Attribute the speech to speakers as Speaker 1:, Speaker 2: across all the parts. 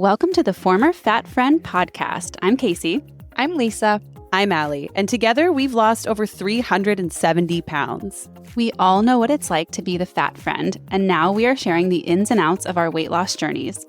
Speaker 1: Welcome to the Former Fat Friend podcast. I'm Casey.
Speaker 2: I'm Lisa.
Speaker 1: I'm Allie. And together we've lost over 370 pounds. We all know what it's like to be the fat friend, and now we are sharing the ins and outs of our weight loss journeys.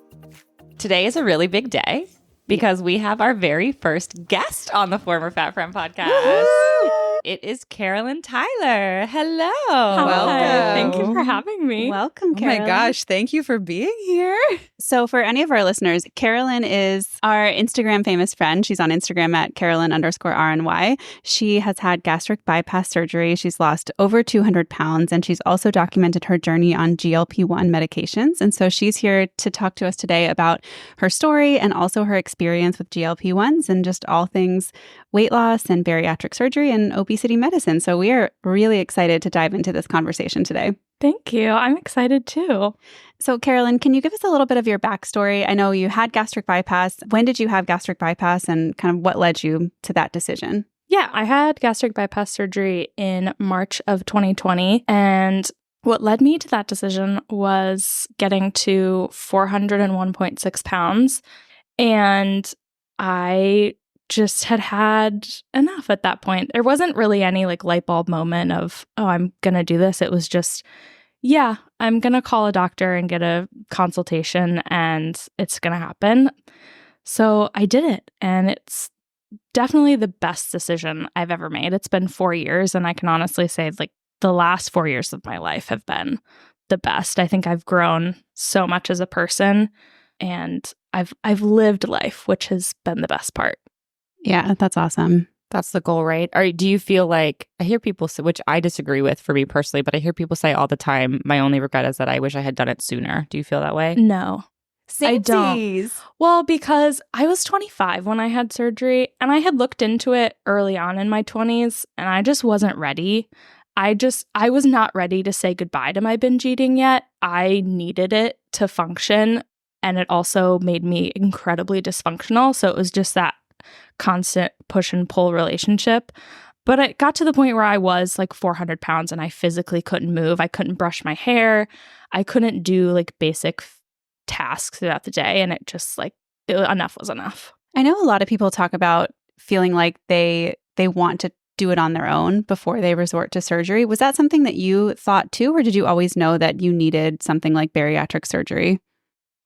Speaker 2: Today is a really big day because we have our very first guest on the Former Fat Friend podcast.
Speaker 1: Woo-hoo!
Speaker 2: It is Carolin Tyler. Hello.
Speaker 1: Welcome.
Speaker 3: Thank you for having me.
Speaker 1: Welcome, Carolin.
Speaker 4: Oh my gosh, thank you for being here.
Speaker 1: So for any of our listeners, Carolin is our Instagram famous friend. She's on Instagram at Carolin_RNY. She has had gastric bypass surgery. She's lost over 200 pounds, and she's also documented her journey on GLP-1 medications. And so she's here to talk to us today about her story and also her experience with GLP-1s and just all things weight loss and bariatric surgery and obesity medicine. So we are really excited to dive into this conversation today.
Speaker 3: Thank you. I'm excited too.
Speaker 1: So Carolin, can you give us a little bit of your backstory? I know you had gastric bypass. When did you have gastric bypass and kind of what led you to that decision?
Speaker 3: Yeah, I had gastric bypass surgery in March of 2020. And what led me to that decision was getting to 401.6 pounds. And I just had enough at that point. There wasn't really any light bulb moment of, oh, I'm going to do this. It was just, yeah, I'm going to call a doctor and get a consultation and it's going to happen. So I did it. And it's definitely the best decision I've ever made. It's been 4 years. And I can honestly say the last 4 years of my life have been the best. I think I've grown so much as a person and I've lived life, which has been the best part.
Speaker 1: Yeah, that's awesome.
Speaker 2: That's the goal, right? Or do you feel like, I hear people say, which I disagree with for me personally, but I hear people say all the time, my only regret is that I wish I had done it sooner. Do you feel that way?
Speaker 3: No. I don't.
Speaker 1: Samesies.
Speaker 3: Well, because I was 25 when I had surgery and I had looked into it early on in my 20s and I just wasn't ready. I was not ready to say goodbye to my binge eating yet. I needed it to function and it also made me incredibly dysfunctional. So it was just that constant push and pull relationship. But it got to the point where I was 400 pounds and I physically couldn't move. I couldn't brush my hair. I couldn't do basic tasks throughout the day. And it just enough was enough.
Speaker 1: I know a lot of people talk about feeling like they want to do it on their own before they resort to surgery. Was that something that you thought too, or did you always know that you needed something like bariatric surgery?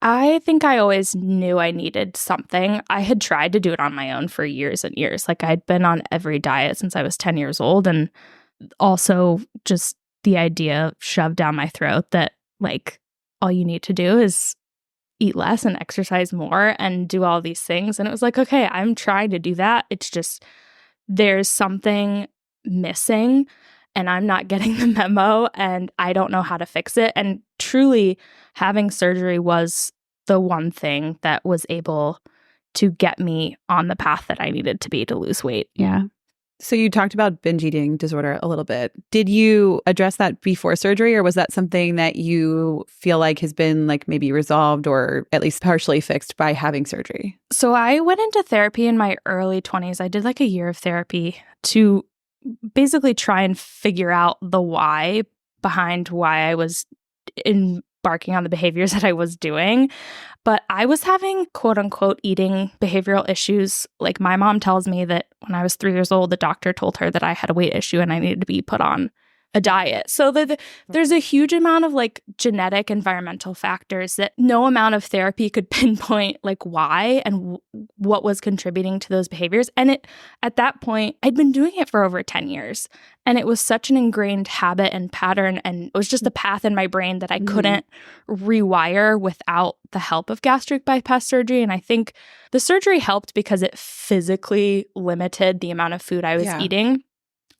Speaker 3: I think I always knew I needed something. I had tried to do it on my own for years and years. I'd been on every diet since I was 10 years old. And also just the idea shoved down my throat that all you need to do is eat less and exercise more and do all these things. And it was okay, I'm trying to do that. It's just there's something missing and I'm not getting the memo and I don't know how to fix it. And truly, having surgery was the one thing that was able to get me on the path that I needed to be to lose weight.
Speaker 1: Yeah.
Speaker 4: So you talked about binge eating disorder a little bit. Did you address that before surgery, or was that something that you feel like has been maybe resolved or at least partially fixed by having surgery?
Speaker 3: So I went into therapy in my early 20s. I did a year of therapy to basically try and figure out the why behind why I was embarking on the behaviors that I was doing. But I was having quote unquote eating behavioral issues. My mom tells me that when I was 3 years old, the doctor told her that I had a weight issue and I needed to be put on a diet. So there's a huge amount of genetic environmental factors that no amount of therapy could pinpoint why and what was contributing to those behaviors. And at that point, I'd been doing it for over 10 years. And it was such an ingrained habit and pattern. And it was just a path in my brain that I couldn't rewire without the help of gastric bypass surgery. And I think the surgery helped because it physically limited the amount of food I was eating.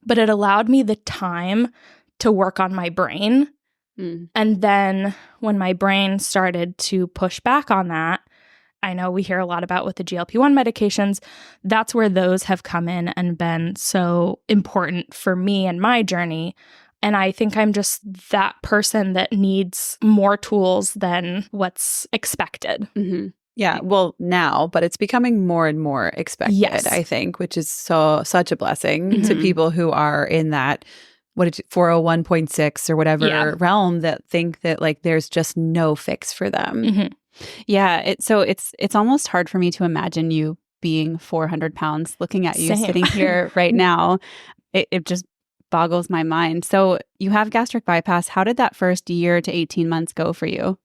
Speaker 3: But it allowed me the time to work on my brain. And then when my brain started to push back on that, I know we hear a lot about with the GLP-1 medications, that's where those have come in and been so important for me and my journey. And I think I'm just that person that needs more tools than what's expected.
Speaker 1: Mm-hmm.
Speaker 4: Yeah, well, now, but it's becoming more and more expected,
Speaker 3: Yes.
Speaker 4: I think, which is such a blessing to people who are in that, 401.6 or whatever realm that think that there's just no fix for them.
Speaker 1: Yeah. So it's almost hard for me to imagine you being 400 pounds looking at you
Speaker 3: Same.
Speaker 1: sitting here right now. It just boggles my mind. So you have gastric bypass. How did that first year to 18 months go for you?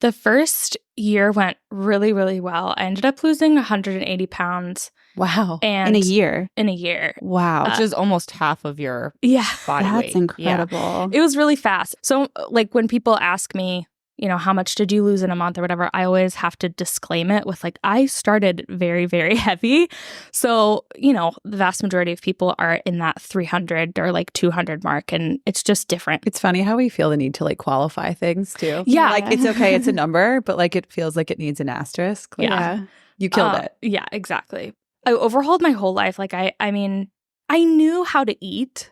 Speaker 3: The first year went really, really well. I ended up losing 180 pounds.
Speaker 4: Wow.
Speaker 3: And
Speaker 1: In a year?
Speaker 3: In a year.
Speaker 1: Wow.
Speaker 2: Which is almost half of your
Speaker 3: Yeah.
Speaker 2: body
Speaker 1: That's
Speaker 2: weight.
Speaker 1: incredible.
Speaker 3: It was really fast. So like when people ask me, how much did you lose in a month or whatever, I always have to disclaim it with like, I started very, very heavy. So, the vast majority of people are in that 300 or like 200 mark, and it's just different.
Speaker 4: It's funny how we feel the need to like qualify things too.
Speaker 3: Yeah.
Speaker 4: Like it's okay, it's a number, but like it feels like it needs an asterisk. Like,
Speaker 1: Yeah.
Speaker 4: You killed it.
Speaker 3: Yeah, exactly. I overhauled my whole life. Like I mean, I knew how to eat.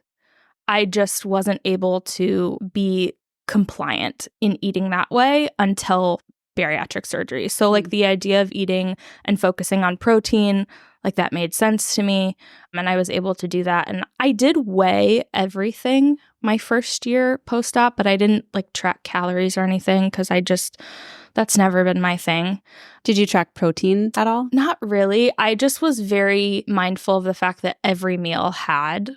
Speaker 3: I just wasn't able to be compliant in eating that way until bariatric surgery. So like the idea of eating and focusing on protein, like that made sense to me. And I was able to do that. And I did weigh everything my first year post-op, but I didn't like track calories or anything because that's never been my thing.
Speaker 1: Did you track protein at all?
Speaker 3: Not really. I just was very mindful of the fact that every meal had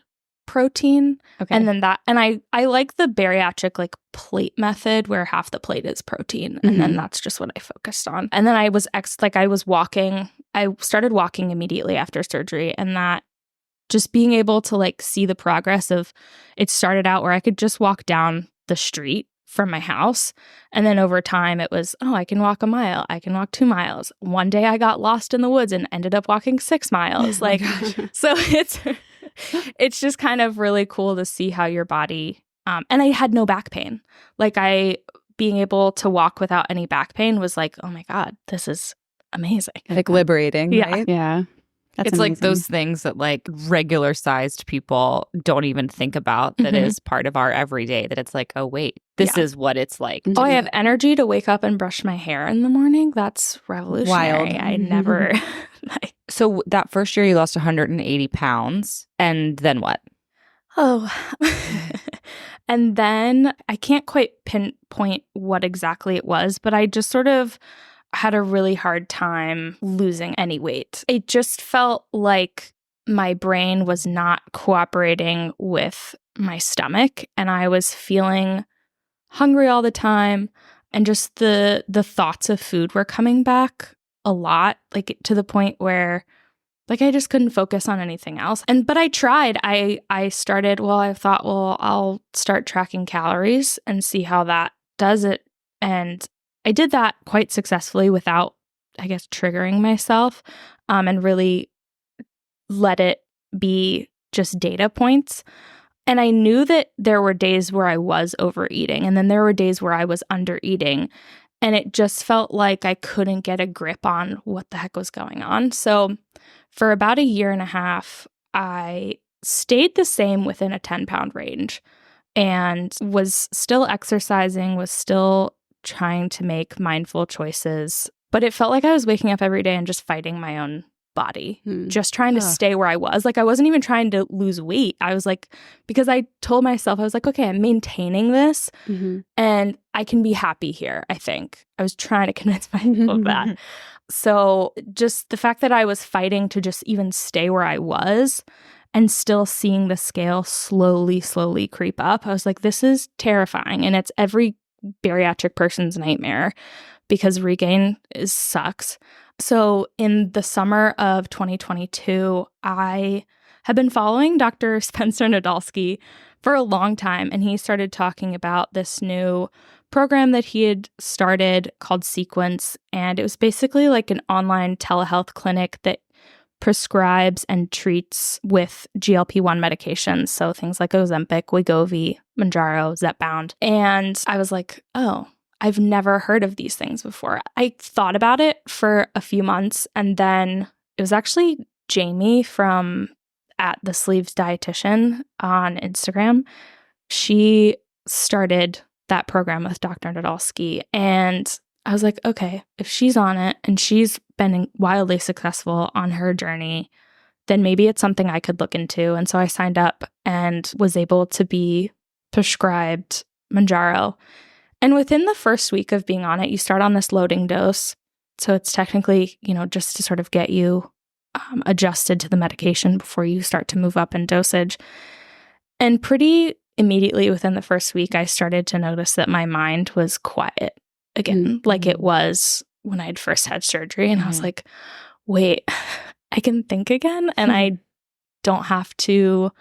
Speaker 3: protein.
Speaker 1: Okay.
Speaker 3: And then I like the bariatric like plate method where half the plate is protein. And then that's just what I focused on. And then I started walking immediately after surgery, and that just being able to like see the progress of it started out where I could just walk down the street from my house. And then over time it was, I can walk a mile. I can walk 2 miles. One day I got lost in the woods and ended up walking 6 miles. Like, so it's just kind of really cool to see how your body, and I had no back pain. Like being able to walk without any back pain was like, oh my God, this is amazing.
Speaker 4: Like liberating,
Speaker 3: Yeah.
Speaker 4: right?
Speaker 1: Yeah. That's
Speaker 2: It's like
Speaker 1: amazing.
Speaker 2: those things that like regular sized people don't even think about that is part of our everyday, that it's like, oh, wait, this is what it's like.
Speaker 3: Oh, I have energy to wake up and brush my hair in the morning. That's revolutionary.
Speaker 4: Wild.
Speaker 3: I never.
Speaker 2: So that first year you lost 180 pounds. And then what?
Speaker 3: Oh. And then I can't quite pinpoint what exactly it was, but I just sort of had a really hard time losing any weight. It just felt like my brain was not cooperating with my stomach, and I was feeling hungry all the time, and just the thoughts of food were coming back a lot, like to the point where like I just couldn't focus on anything else. But I tried. I thought, I'll start tracking calories and see how that does it. And I did that quite successfully without, I guess, triggering myself, and really let it be just data points. And I knew that there were days where I was overeating, and then there were days where I was undereating. And it just felt like I couldn't get a grip on what the heck was going on. So for about a year and a half, I stayed the same within a 10-pound range and was still exercising, was still trying to make mindful choices. But it felt like I was waking up every day and just fighting my own body, just trying to stay where I was. Like I wasn't even trying to lose weight. I was like, because I told myself, I was like, okay, I'm maintaining this and I can be happy here, I think. I was trying to convince myself of that. So just the fact that I was fighting to just even stay where I was and still seeing the scale slowly creep up, I was like, this is terrifying. And it's every bariatric person's nightmare because regain sucks. So in the summer of 2022, I have been following Dr. Spencer Nadolsky for a long time, and he started talking about this new program that he had started called Sequence, and it was basically like an online telehealth clinic that prescribes and treats with GLP-1 medications, so things like Ozempic, Wegovy, Mounjaro, Zepbound. And I was like, oh, I've never heard of these things before. I thought about it for a few months, and then it was actually Jamie from at the Sleeves Dietitian on Instagram. She started that program with Dr. Nadolsky, and I was like, okay, if she's on it and she's been wildly successful on her journey, then maybe it's something I could look into. And so I signed up and was able to be prescribed Mounjaro. And within the first week of being on it, you start on this loading dose. So it's technically, just to sort of get you adjusted to the medication before you start to move up in dosage. And pretty immediately within the first week, I started to notice that my mind was quiet again, like it was when I'd first had surgery. And I was like, wait, I can think again. And I don't have to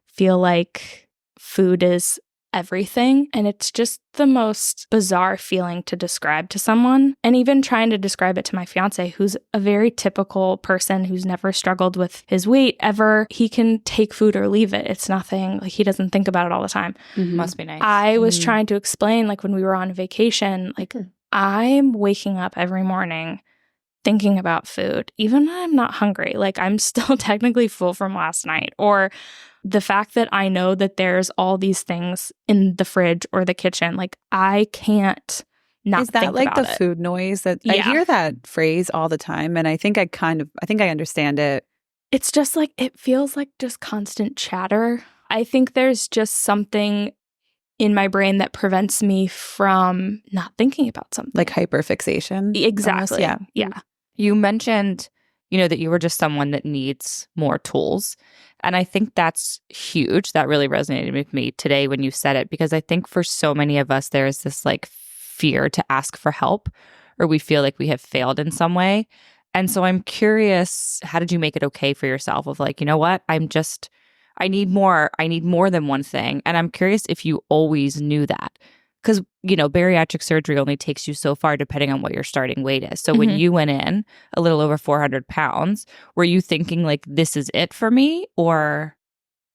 Speaker 3: feel like food is everything. And it's just the most bizarre feeling to describe to someone. And even trying to describe it to my fiance, who's a very typical person who's never struggled with his weight ever. He can take food or leave it. It's nothing, like he doesn't think about it all the time.
Speaker 2: Must be nice.
Speaker 3: I was trying to explain, like when we were on vacation, like I'm waking up every morning thinking about food, even when I'm not hungry. Like I'm still technically full from last night. Or the fact that I know that there's all these things in the fridge or the kitchen, like I can't not
Speaker 4: Is that
Speaker 3: think
Speaker 4: like
Speaker 3: about
Speaker 4: the
Speaker 3: it.
Speaker 4: food noise that I
Speaker 3: Yeah.
Speaker 4: hear that phrase all the time, and I think I understand it.
Speaker 3: It's just like, it feels like just constant chatter. I think there's just something in my brain that prevents me from not thinking about something.
Speaker 4: Like hyperfixation.
Speaker 3: Exactly.
Speaker 4: Almost,
Speaker 3: Yeah.
Speaker 2: You mentioned, that you were just someone that needs more tools. And I think that's huge. That really resonated with me today when you said it, because I think for so many of us, there is this like fear to ask for help, or we feel like we have failed in some way. And so I'm curious, how did you make it okay for yourself of like, you know what, I need more than one thing. And I'm curious if you always knew that. Because, bariatric surgery only takes you so far depending on what your starting weight is. So when you went in a little over 400 pounds, were you thinking like, this is it for me? Or?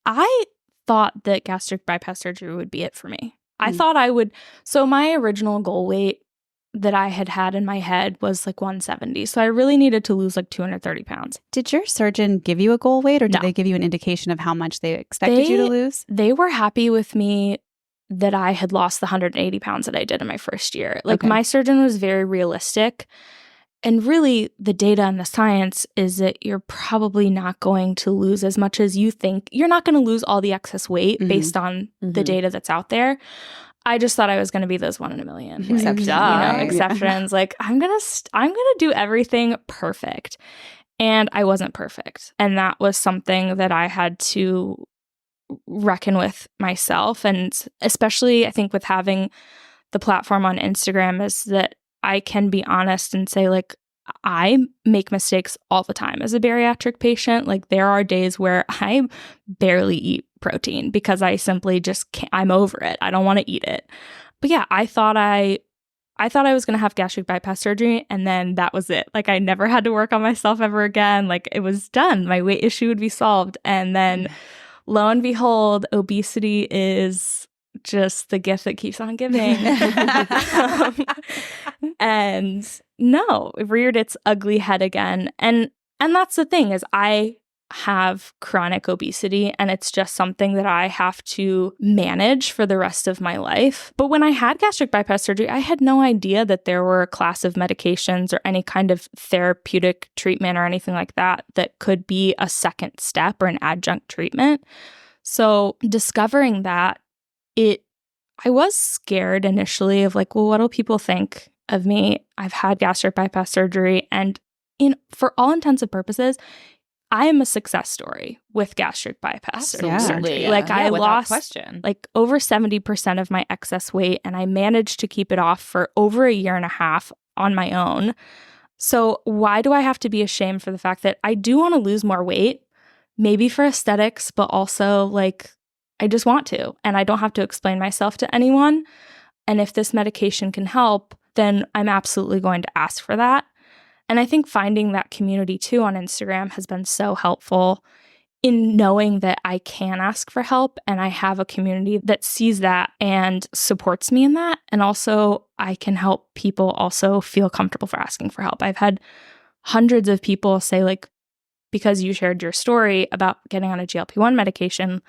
Speaker 3: I thought that gastric bypass surgery would be it for me. I thought I would. So my original goal weight that I had in my head was like 170. So I really needed to lose like 230 pounds.
Speaker 1: Did your surgeon give you a goal weight, or did
Speaker 3: No.
Speaker 1: they give you an indication of how much they expected you to lose?
Speaker 3: They were happy with me that I had lost the 180 pounds that I did in my first year. Like my surgeon was very realistic. And really, the data and the science is that you're probably not going to lose as much as you think. You're not going to lose all the excess weight based on the data that's out there. I just thought I was going to be those 1 in a million exceptions. Like I'm gonna do everything perfect, and I wasn't perfect, and that was something that I had to reckon with myself. And especially, I think with having the platform on Instagram, is that I can be honest and say, like, I make mistakes all the time as a bariatric patient. Like there are days where I barely eat protein because I simply just can't. I'm over it. I don't want to eat it. But yeah, I thought I was going to have gastric bypass surgery, and then that was it. Like I never had to work on myself ever again. Like it was done. My weight issue would be solved. And then lo and behold, obesity is just the gift that keeps on giving. And no, it reared its ugly head again. And that's the thing, is I have chronic obesity, and it's just something that I have to manage for the rest of my life. But when I had gastric bypass surgery, I had no idea that there were a class of medications or any kind of therapeutic treatment or anything like that that could be a second step or an adjunct treatment. So discovering that, I was scared initially of like, well, what will people think of me? I've had gastric bypass surgery, and for all intents and purposes, I am a success story with gastric bypass surgery.
Speaker 2: Yeah.
Speaker 3: Like I lost
Speaker 2: question.
Speaker 3: like over 70% of my excess weight, and I managed to keep it off for over a year and a half on my own. So why do I have to be ashamed for the fact that I do want to lose more weight? Maybe for aesthetics, but also like I just want to, and I don't have to explain myself to anyone. And if this medication can help, then I'm absolutely going to ask for that. And I think finding that community too on Instagram has been so helpful in knowing that I can ask for help, and I have a community that sees that and supports me in that. And also I can help people also feel comfortable for asking for help. I've had hundreds of people say, like, because you shared your story about getting on a GLP-1 medication,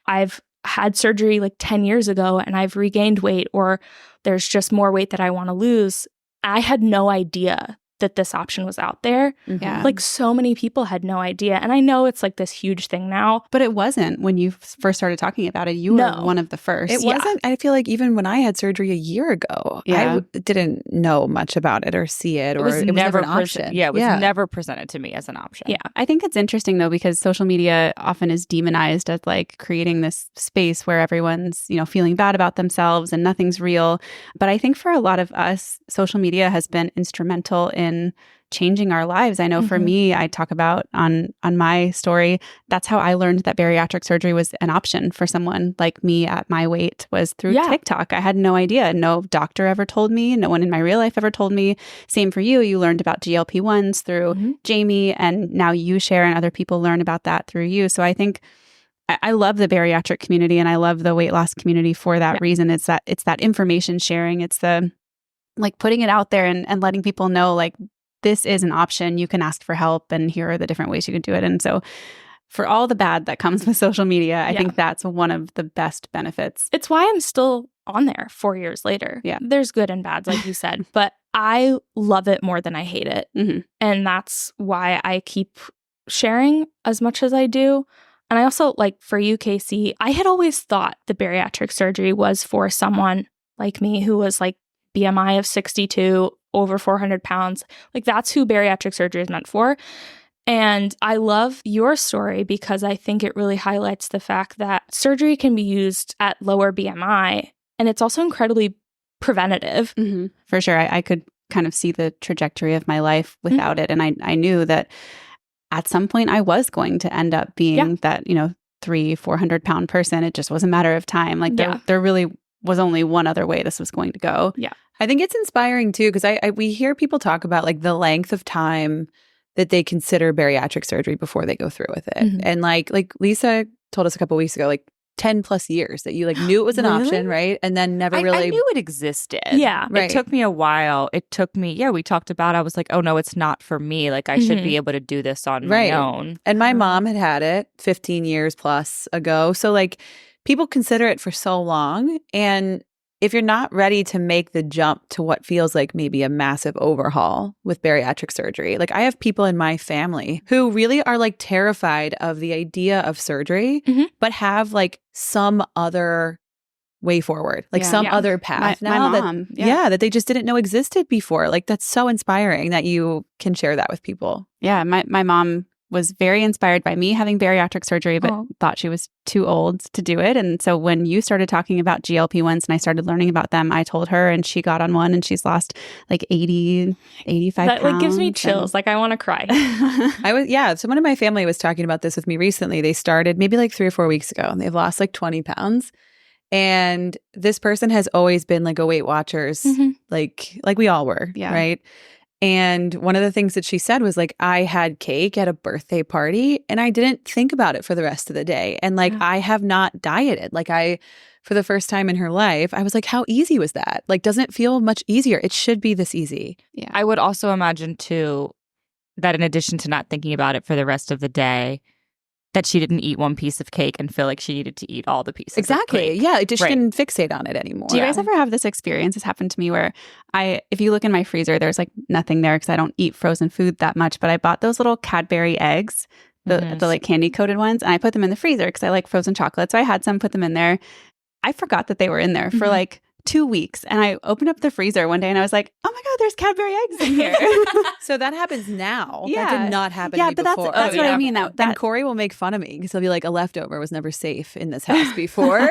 Speaker 3: I've had surgery like 10 years ago and I've regained weight, or there's just more weight that I want to lose. I had no idea that this option was out there.
Speaker 1: Yeah.
Speaker 3: Like so many people had no idea. And I know it's like this huge thing now.
Speaker 1: But it wasn't when you first started talking about it. You were one of the first.
Speaker 4: It wasn't. I feel like even when I had surgery a year ago, I didn't know much about it or see it, or it was never an option.
Speaker 2: Yeah, it was never presented to me as an option.
Speaker 1: Yeah. I think it's interesting though, because social media often is demonized as like creating this space where everyone's, feeling bad about themselves and nothing's real. But I think for a lot of us, social media has been instrumental in changing our lives. I know for me, I talk about on my story, that's how I learned that bariatric surgery was an option for someone like me at my weight, was through TikTok. I had no idea. No doctor ever told me. No one in my real life ever told me. Same for you. You learned about GLP-1s through Jamie, and now you share and other people learn about that through you. So I think I love the bariatric community and I love the weight loss community for that reason. It's that information sharing. It's the like putting it out there and letting people know like this is an option. You can ask for help and here are the different ways you can do it. And so for all the bad that comes with social media, I think that's one of the best benefits.
Speaker 3: It's why I'm still on there 4 years later.
Speaker 1: Yeah.
Speaker 3: There's good and bad, like you said, but I love it more than I hate it. And that's why I keep sharing as much as I do. And I also, like for you, Casey, I had always thought the bariatric surgery was for someone like me who was like BMI of 62, over 400 pounds. Like that's who bariatric surgery is meant for. And I love your story because I think it really highlights the fact that surgery can be used at lower BMI and it's also incredibly preventative.
Speaker 1: For sure. I could kind of see the trajectory of my life without it. And I knew that at some point I was going to end up being that, 300-400 pound person. It just was a matter of time. Like there really was only one other way this was going to go.
Speaker 3: Yeah.
Speaker 4: I think it's inspiring too, because we hear people talk about like the length of time that they consider bariatric surgery before they go through with it. And like Lisa told us a couple of weeks ago, like 10 plus years that you like knew it was an option, right? And then never really.
Speaker 2: I knew it existed.
Speaker 3: Yeah.
Speaker 2: Right. It took me a while. It took me, we talked about, I was like, oh no, it's not for me. Like I should be able to do this on my own.
Speaker 4: And my mom had it 15 years plus ago. So like people consider it for so long. And if you're not ready to make the jump to what feels like maybe a massive overhaul with bariatric surgery, like I have people in my family who really are like terrified of the idea of surgery, but have like some other way forward, like some other path
Speaker 1: my
Speaker 4: now
Speaker 1: mom,
Speaker 4: that they just didn't know existed before. Like that's so inspiring that you can share that with people.
Speaker 1: Yeah, my mom was very inspired by me having bariatric surgery, but thought she was too old to do it. And so when you started talking about GLP-1s and I started learning about them, I told her and she got on one and she's lost like 80, 85
Speaker 3: that
Speaker 1: pounds.
Speaker 3: Like gives me chills. Like I want to cry.
Speaker 4: Someone in my family was talking about this with me recently. They started maybe like 3 or 4 weeks ago and they've lost like 20 pounds. And this person has always been like a Weight Watchers, like we all were, right? And one of the things that she said was like, I had cake at a birthday party and I didn't think about it for the rest of the day. And like, I have not dieted. Like for the first time in her life, I was like, how easy was that? Like, doesn't it feel much easier? It should be this easy.
Speaker 2: Yeah. I would also imagine too, that in addition to not thinking about it for the rest of the day, that she didn't eat one piece of cake and feel like she needed to eat all the pieces.
Speaker 4: Exactly.
Speaker 2: Of cake.
Speaker 4: Yeah. She didn't fixate on it anymore.
Speaker 1: Do you guys ever have this experience? It's happened to me where if you look in my freezer, there's like nothing there because I don't eat frozen food that much, but I bought those little Cadbury eggs, the like candy coated ones, and I put them in the freezer because I like frozen chocolate. So I had some, put them in there. I forgot that they were in there for like 2 weeks. And I opened up the freezer one day and I was like, oh my God, there's Cadbury eggs in here.
Speaker 4: So that happens now.
Speaker 1: Yeah.
Speaker 4: That did not happen to me
Speaker 1: but
Speaker 4: before.
Speaker 1: that's what I mean.
Speaker 4: And Corey will make fun of me because he'll be like, a leftover was never safe in this house before,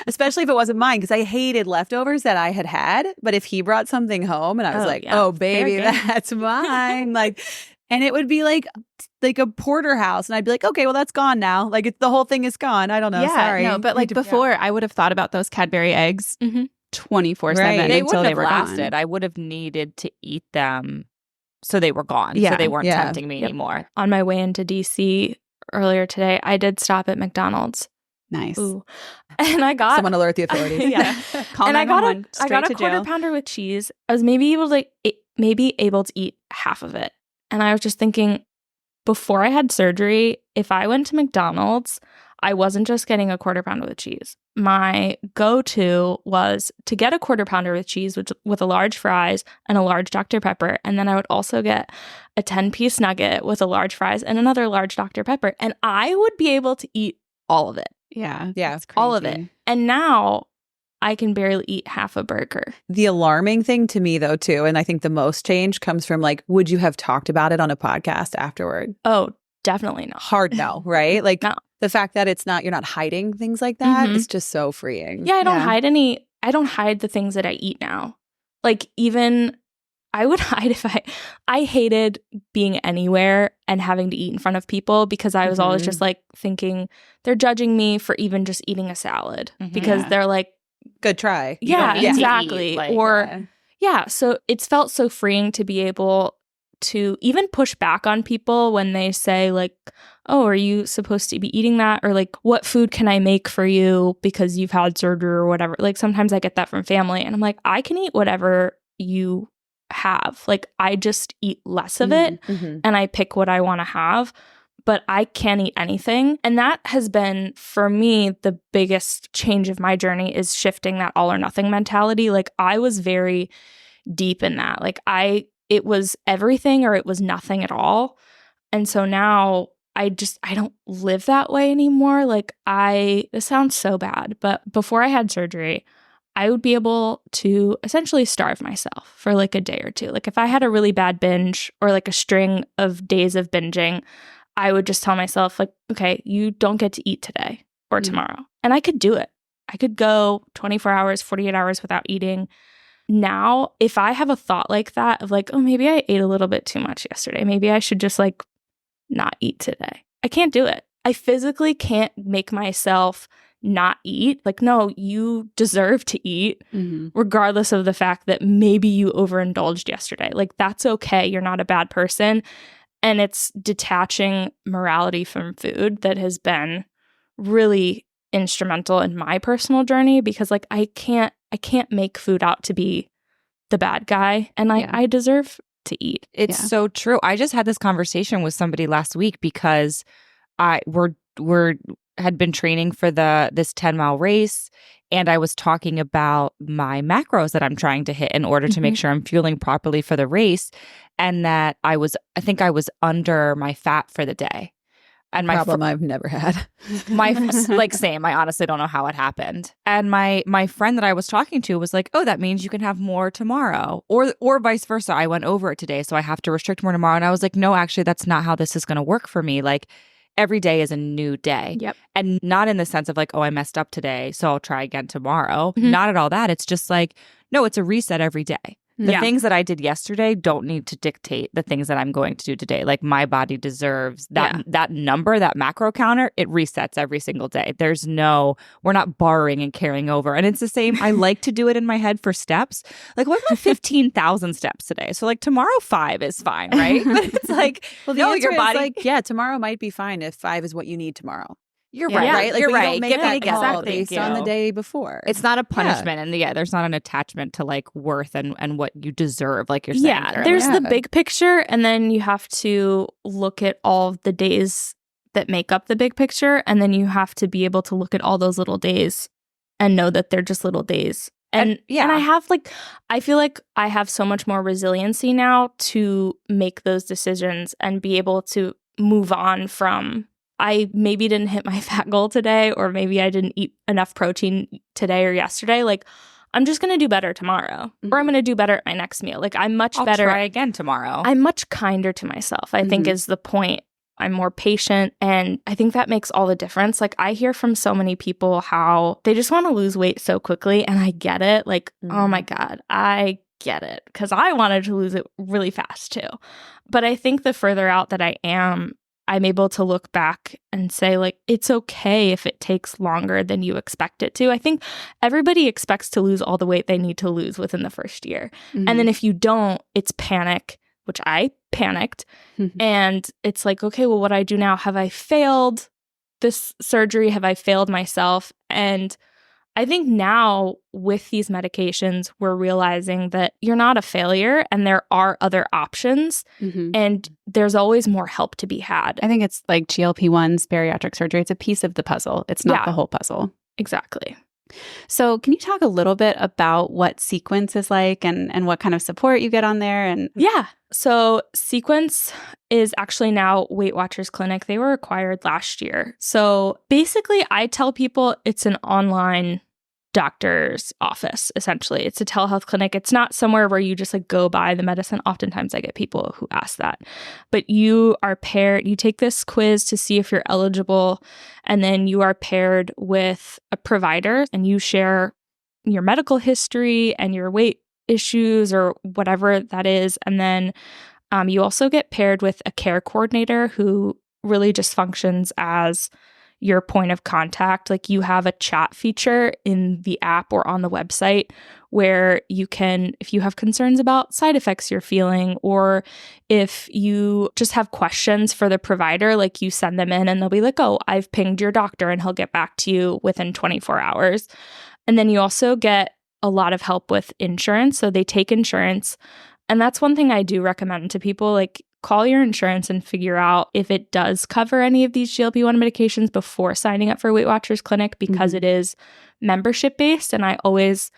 Speaker 4: especially if it wasn't mine, because I hated leftovers that I had. But if he brought something home and I was oh, baby, that's mine. And it would be like a porterhouse. And I'd be like, okay, well, that's gone now. Like the whole thing is gone. I don't know. Sorry.
Speaker 1: No, but like before, I would have thought about those Cadbury eggs 24/7
Speaker 2: They
Speaker 1: until
Speaker 2: wouldn't
Speaker 1: they
Speaker 2: have
Speaker 1: were
Speaker 2: lasted.
Speaker 1: gone.
Speaker 2: I would have needed to eat them so they were gone.
Speaker 1: Yeah.
Speaker 2: So they weren't tempting me anymore.
Speaker 3: On my way into DC earlier today, I did stop at McDonald's.
Speaker 1: Nice.
Speaker 3: Ooh. And I got
Speaker 4: someone alert the authorities.
Speaker 1: Call
Speaker 3: and I got a
Speaker 1: jail.
Speaker 3: quarter pounder with cheese. I was maybe able to eat half of it. And I was just thinking, before I had surgery, if I went to McDonald's, I wasn't just getting a quarter pounder with cheese. My go-to was to get a quarter pounder with cheese with a large fries and a large Dr. Pepper. And then I would also get a 10-piece nugget with a large fries and another large Dr. Pepper. And I would be able to eat all of it.
Speaker 1: Yeah.
Speaker 4: Yeah.
Speaker 1: That's
Speaker 3: All of
Speaker 1: crazy.
Speaker 3: it. And now I can barely eat half a burger.
Speaker 4: The alarming thing to me, though, too, and I think the most change comes from like, would you have talked about it on a podcast afterward?
Speaker 3: Oh, definitely not.
Speaker 4: Hard no, right? Like
Speaker 3: No.
Speaker 4: the fact that you're not hiding things like that is just so freeing.
Speaker 3: Yeah, I don't hide the things that I eat now. Like even I would hide if I hated being anywhere and having to eat in front of people because I was always just like thinking they're judging me for even just eating a salad because they're like,
Speaker 4: good try.
Speaker 3: yeah,
Speaker 2: need to
Speaker 3: exactly.
Speaker 2: eat, like,
Speaker 3: Or yeah, so it's felt so freeing to be able to even push back on people when they say like, oh, are you supposed to be eating that? Or like, what food can I make for you because you've had surgery or whatever? Like sometimes I get that from family and I'm like, I can eat whatever you have. Like I just eat less of it and I pick what I want to have, but I can't eat anything. And that has been, for me, the biggest change of my journey is shifting that all or nothing mentality. Like I was very deep in that. Like it was everything or it was nothing at all. And so now I don't live that way anymore. Like this sounds so bad, but before I had surgery, I would be able to essentially starve myself for like a day or two. Like if I had a really bad binge or like a string of days of binging, I would just tell myself like, okay, you don't get to eat today or tomorrow. And I could do it. I could go 24 hours, 48 hours without eating. Now, if I have a thought like that of like, oh, maybe I ate a little bit too much yesterday. Maybe I should just like not eat today. I can't do it. I physically can't make myself not eat. Like, no, you deserve to eat regardless of the fact that maybe you overindulged yesterday. Like, that's okay. You're not a bad person. And it's detaching morality from food that has been really instrumental in my personal journey because like I can't make food out to be the bad guy and I deserve to eat.
Speaker 2: It's so true. I just had this conversation with somebody last week because we're had been training for this 10-mile race and I was talking about my macros that I'm trying to hit in order to make sure I'm fueling properly for the race and that I think I was under my fat for the day. And my
Speaker 4: problem I've never had.
Speaker 2: Like same. I honestly don't know how it happened. And my friend that I was talking to was like, "Oh, that means you can have more tomorrow," or vice versa. I went over it today, so I have to restrict more tomorrow. And I was like, "No, actually, that's not how this is going to work for me. Like, every day is a new day, and not in the sense of like, oh, I messed up today, so I'll try again tomorrow. Not at all that. It's just like, no, it's a reset every day." The things that I did yesterday don't need to dictate the things that I'm going to do today. Like my body deserves that number, that macro counter, it resets every single day. We're not borrowing and carrying over. And it's the same. I like to do it in my head for steps. Like what about 15,000 steps today? So like tomorrow 5 is fine, right? But it's like,
Speaker 4: well, the answer your body is like, yeah, tomorrow might be fine if 5 is what you need tomorrow.
Speaker 2: You're right.
Speaker 4: Right? Like,
Speaker 2: you're right.
Speaker 4: Don't make that call based on the day before.
Speaker 2: It's not a punishment. And there's not an attachment to like worth and what you deserve, like you're saying.
Speaker 3: Yeah, there's the big picture. And then you have to look at all of the days that make up the big picture. And then you have to be able to look at all those little days and know that they're just little days. And I feel like I have so much more resiliency now to make those decisions and be able to move on from I maybe didn't hit my fat goal today, or maybe I didn't eat enough protein today or yesterday. Like, I'm just going to do better tomorrow, or I'm going to do better at my next meal. Like, I'll
Speaker 2: try again tomorrow.
Speaker 3: I'm much kinder to myself, I think is the point. I'm more patient, and I think that makes all the difference. Like, I hear from so many people how they just want to lose weight so quickly, and I get it. Like, oh my God, I get it, because I wanted to lose it really fast too. But I think the further out that I'm able to look back and say, like, it's okay if it takes longer than you expect it to. I think everybody expects to lose all the weight they need to lose within the first year. And then if you don't, it's panic, which I panicked. And it's like, okay, well, what do I do now? Have I failed this surgery? Have I failed myself? And I think now with these medications, we're realizing that you're not a failure and there are other options and there's always more help to be had.
Speaker 1: I think it's like GLP-1s, bariatric surgery. It's a piece of the puzzle. It's not the whole puzzle.
Speaker 3: Exactly.
Speaker 1: So can you talk a little bit about what Sequence is like and what kind of support you get on there? And
Speaker 3: yeah. So Sequence is actually now Weight Watchers Clinic. They were acquired last year. So basically, I tell people it's an online doctor's office, essentially. It's a telehealth clinic. It's not somewhere where you just like go buy the medicine. Oftentimes I get people who ask that. But you are paired, you take this quiz to see if you're eligible, and then you are paired with a provider and you share your medical history and your weight issues or whatever that is. And then you also get paired with a care coordinator who really just functions as your point of contact. Like you have a chat feature in the app or on the website where you can, if you have concerns about side effects you're feeling, or if you just have questions for the provider, like you send them in and they'll be like, oh, I've pinged your doctor and he'll get back to you within 24 hours. And then you also get a lot of help with insurance. So they take insurance. And that's one thing I do recommend to people, like call your insurance and figure out if it does cover any of these GLP-1 medications before signing up for Weight Watchers Clinic, because it is membership based. And I always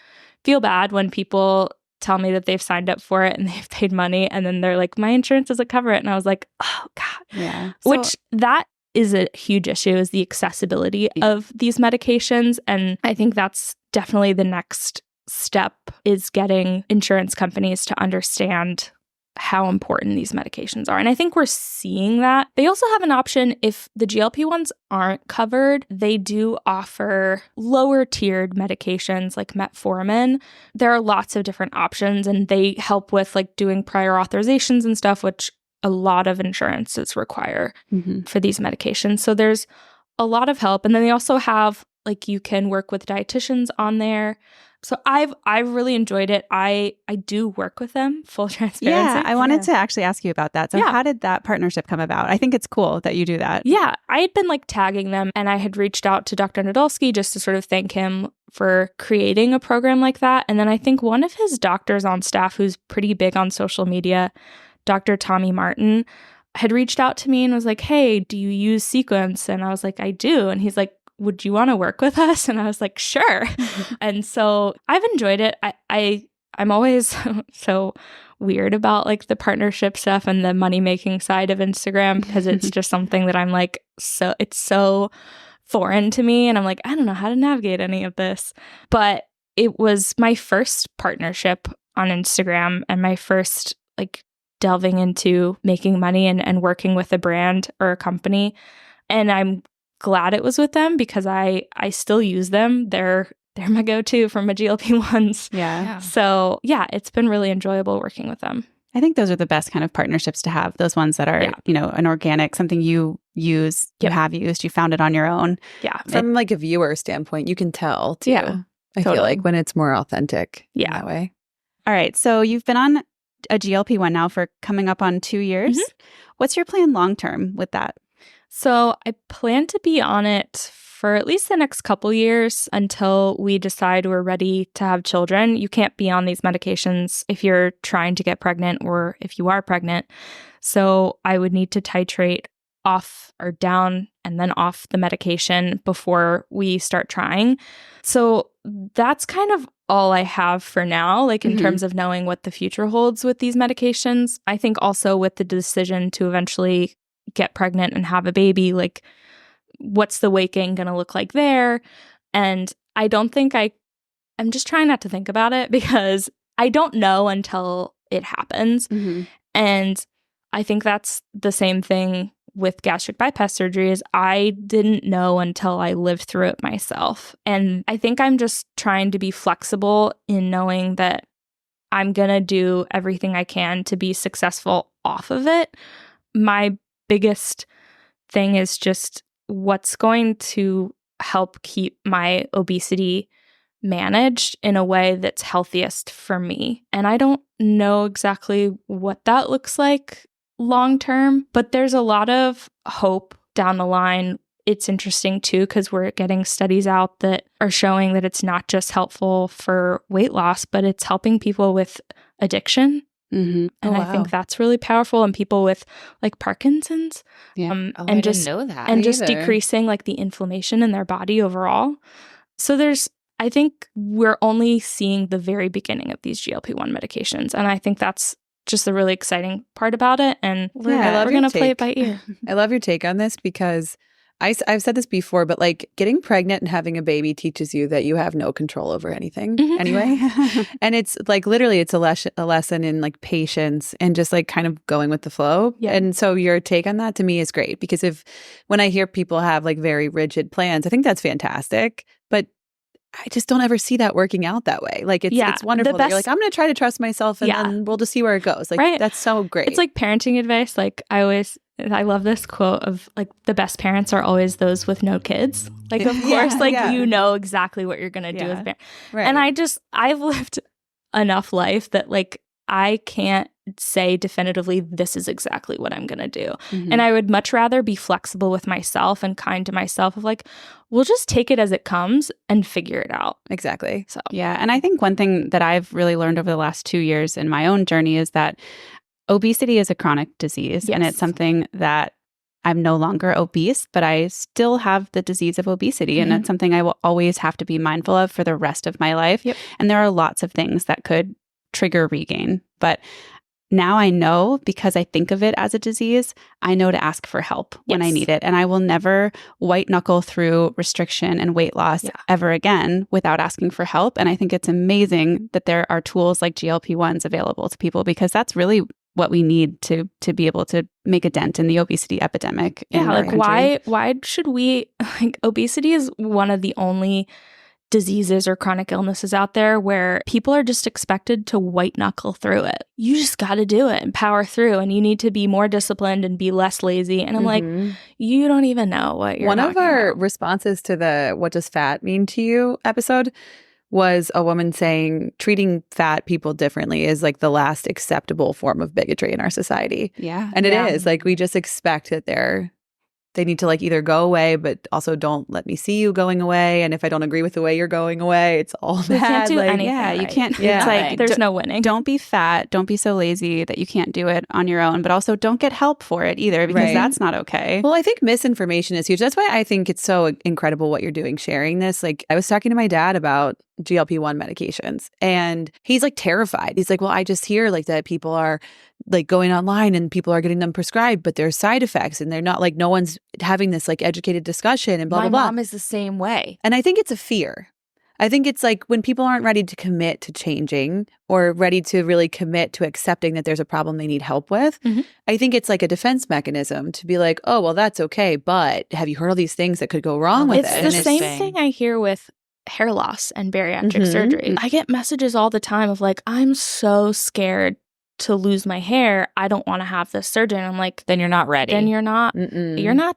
Speaker 3: feel bad when people tell me that they've signed up for it and they've paid money and then they're like, my insurance doesn't cover it. And I was like, oh God.
Speaker 1: Yeah.
Speaker 3: Which that is a huge issue, is the accessibility of these medications. And I think that's definitely the next step, is getting insurance companies to understand how important these medications are. And I think we're seeing that. They also have an option if the GLP-1s aren't covered. They do offer lower tiered medications like metformin. There are lots of different options and they help with like doing prior authorizations and stuff, which a lot of insurances require for these medications. So there's a lot of help. And then they also have like you can work with dietitians on there. So I've really enjoyed it. I do work with them, full transparency.
Speaker 1: Yeah, I wanted to actually ask you about that. So how did that partnership come about? I think it's cool that you do that.
Speaker 3: Yeah, I had been like tagging them and I had reached out to Dr. Nadolski just to sort of thank him for creating a program like that. And then I think one of his doctors on staff, who's pretty big on social media, Dr. Tommy Martin, had reached out to me and was like, hey, do you use Sequence? And I was like, I do. And he's like, would you want to work with us? And I was like, sure. And so I've enjoyed it. I'm always so weird about like the partnership stuff and the money making side of Instagram, because it's just something that I'm like, it's so foreign to me. And I'm like, I don't know how to navigate any of this. But it was my first partnership on Instagram and my first like delving into making money and working with a brand or a company. And I'm glad it was with them because I still use them. They're my go-to for my GLP-1s.
Speaker 1: Yeah.
Speaker 3: So yeah, it's been really enjoyable working with them.
Speaker 1: I think those are the best kind of partnerships to have. Those ones that are, you know, an organic, something you use, you have used, you found it on your own.
Speaker 3: Yeah.
Speaker 4: From like a viewer standpoint, you can tell too.
Speaker 1: Yeah.
Speaker 4: I feel like when it's more authentic that way.
Speaker 1: All right. So you've been on a GLP-1 now for coming up on 2 years. What's your plan long-term with that?
Speaker 3: So I plan to be on it for at least the next couple years until we decide we're ready to have children. You can't be on these medications if you're trying to get pregnant or if you are pregnant. So I would need to titrate off or down and then off the medication before we start trying. So that's kind of all I have for now, like in terms of knowing what the future holds with these medications. I think also with the decision to eventually get pregnant and have a baby, like what's the weight gain going to look like there? And I don't think I'm just trying not to think about it because I don't know until it happens. And I think that's the same thing with gastric bypass surgery, is I didn't know until I lived through it myself. And I think I'm just trying to be flexible in knowing that I'm going to do everything I can to be successful off of it. My biggest thing is just what's going to help keep my obesity managed in a way that's healthiest for me. And I don't know exactly what that looks like long term, but there's a lot of hope down the line it's interesting too, because we're getting studies out that are showing that it's not just helpful for weight loss, but it's helping people with addiction.
Speaker 1: Mm-hmm.
Speaker 3: And I think that's really powerful. And people with like Parkinson's,
Speaker 1: Yeah.
Speaker 3: and
Speaker 2: I
Speaker 3: just
Speaker 2: didn't know that.
Speaker 3: and just
Speaker 4: either.
Speaker 3: decreasing like the inflammation in their body overall. So I think we're only seeing the very beginning of these GLP-1 medications, and I think that's just the really exciting part about it. And we're going to play it by ear.
Speaker 4: I love your take on this because I've said this before, but like getting pregnant and having a baby teaches you that you have no control over anything anyway. And it's like literally it's a lesson in like patience and just like kind of going with the flow.
Speaker 3: Yeah.
Speaker 4: And so your take on that to me is great because when I hear people have like very rigid plans, I think that's fantastic. But I just don't ever see that working out that way. Like it's wonderful that you're like, I'm going to try to trust myself and then we'll just see where it goes. Like that's so great.
Speaker 3: It's like parenting advice. Like I love this quote of like the best parents are always those with no kids. Like of course, you know exactly what you're going to do as a parent.
Speaker 4: Right.
Speaker 3: And I've lived enough life that like I can't say definitively this is exactly what I'm going to do.
Speaker 1: Mm-hmm.
Speaker 3: And I would much rather be flexible with myself and kind to myself of like, we'll just take it as it comes and figure it out.
Speaker 4: Exactly.
Speaker 3: So
Speaker 1: Yeah. And I think one thing that I've really learned over the last 2 years in my own journey is that obesity is a chronic disease.
Speaker 3: Yes.
Speaker 1: And it's something that I'm no longer obese, but I still have the disease of obesity. And it's something I will always have to be mindful of for the rest of my life.
Speaker 3: Yep.
Speaker 1: And there are lots of things that could trigger regain. But now I know, because I think of it as a disease, I know to ask for help when I need it. And I will never white knuckle through restriction and weight loss ever again without asking for help. And I think it's amazing that there are tools like GLP-1s available to people, because that's really what we need to be able to make a dent in the obesity epidemic.
Speaker 3: Yeah,
Speaker 1: in our
Speaker 3: like
Speaker 1: country.
Speaker 3: why should we, like, obesity is one of the only diseases or chronic illnesses out there where people are just expected to white knuckle through it. You just got to do it and power through, and you need to be more disciplined and be less lazy. And I'm like, you don't even know what you're
Speaker 4: One of our
Speaker 3: about.
Speaker 4: responses to the "What does fat mean to you" episode was a woman saying treating fat people differently is like the last acceptable form of bigotry in our society.
Speaker 1: Yeah.
Speaker 4: And it is like, we just expect that they need to like either go away, but also don't let me see you going away. And if I don't agree with the way you're going away, it's all bad.
Speaker 3: We can't do anything.
Speaker 1: Yeah, you
Speaker 3: right.
Speaker 1: can't.
Speaker 4: Yeah.
Speaker 1: It's like
Speaker 3: There's no winning.
Speaker 1: Don't be fat. Don't be so lazy that you can't do it on your own. But also don't get help for it either, because that's not okay.
Speaker 4: Well, I think misinformation is huge. That's why I think it's so incredible what you're doing, sharing this. Like, I was talking to my dad about GLP-1 medications, and he's like terrified. He's like, well, I just hear like that people are like going online and people are getting them prescribed, but there's side effects and they're not like, no one's having this like educated discussion and blah,
Speaker 2: My
Speaker 4: blah, blah.
Speaker 2: mom is the same way.
Speaker 4: And I think it's a fear. I think it's like when people aren't ready to commit to changing or ready to really commit to accepting that there's a problem they need help with, I think it's like a defense mechanism to be like, oh, well, that's okay, but have you heard all these things that could go wrong with
Speaker 3: It's
Speaker 4: it?
Speaker 3: the
Speaker 4: And
Speaker 3: same thing I hear with hair loss and bariatric surgery. I get messages all the time of like, I'm so scared to lose my hair. I don't want to have this surgery. And I'm like,
Speaker 2: Then you're not ready.
Speaker 3: then you're not